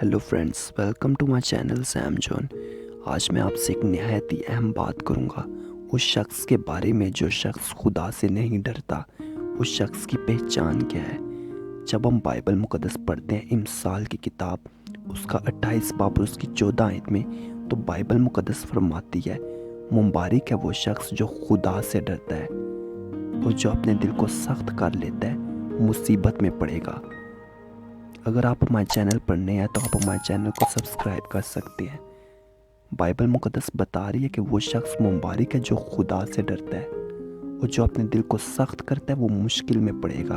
Hello friends, welcome to my channel Sam John. आज मैं आपसे एक नहायत ही अहम बात करूंगा। उस शख्स के बारे में जो शख्स खुदा से नहीं डरता। उस शख्स की पहचान क्या है? जब हम बाइबल मुक़द्दस पढ़ते हैं, इमसाल की किताब उसका 28 बाब और उसकी 14 आयत में, तो बाइबल मुक़द्दस फरमाती है, मुबारक है वो शख्स जो खुदा से डरता है और जो अपने दिल को सख्त कर लेता है, मुसीबत में पड़ेगा। अगर आप हमारे चैनल पर नए हैं तो आप हमारे चैनल को सब्सक्राइब कर सकते हैं। बाइबल मुक़द्दस बता रही है कि वो शख्स मुबारक है जो खुदा से डरता है और जो अपने दिल को सख्त करता है वो मुश्किल में पड़ेगा।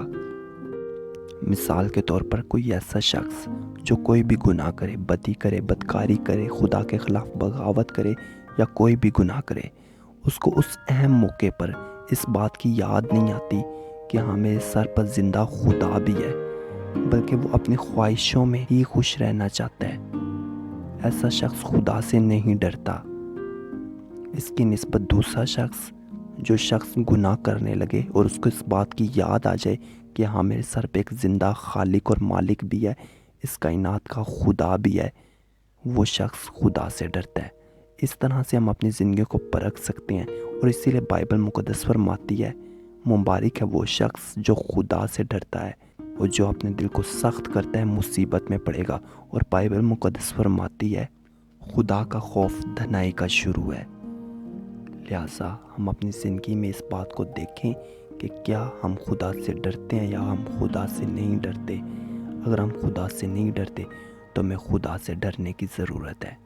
मिसाल के तौर पर कोई ऐसा शख्स जो कोई भी गुनाह करे, बदी करे, बदकारी करे, खुदा के ख़िलाफ़ बगावत करे या कोई भी गुनाह करे, उसको उस अहम मौके पर इस बात की याद नहीं आती कि हाँ, मेरे सर पर ज़िंदा खुदा भी है, बल्कि वो अपनी ख्वाहिशों में ही खुश रहना चाहता है। ऐसा शख्स खुदा से नहीं डरता। इसकी निस्बत दूसरा शख्स, जो शख्स गुनाह करने लगे और उसको इस बात की याद आ जाए कि हाँ, मेरे सर पे एक ज़िंदा खालिक और मालिक भी है, इस कायनात का खुदा भी है, वो शख्स खुदा से डरता है। इस तरह से हम अपनी ज़िंदगी को परख सकते हैं और इसीलिए बाइबल मुक़द्दस फरमाती है, मुबारक है वो शख्स जो खुदा से डरता है और जो अपने दिल को सख्त करता है, मुसीबत में पड़ेगा। और बाइबल मुक़द्दस फरमाती है, खुदा का खौफ धनाई का शुरू है। लिहाजा हम अपनी ज़िंदगी में इस बात को देखें कि क्या हम खुदा से डरते हैं या हम खुदा से नहीं डरते। अगर हम खुदा से नहीं डरते तो हमें खुदा से डरने की ज़रूरत है।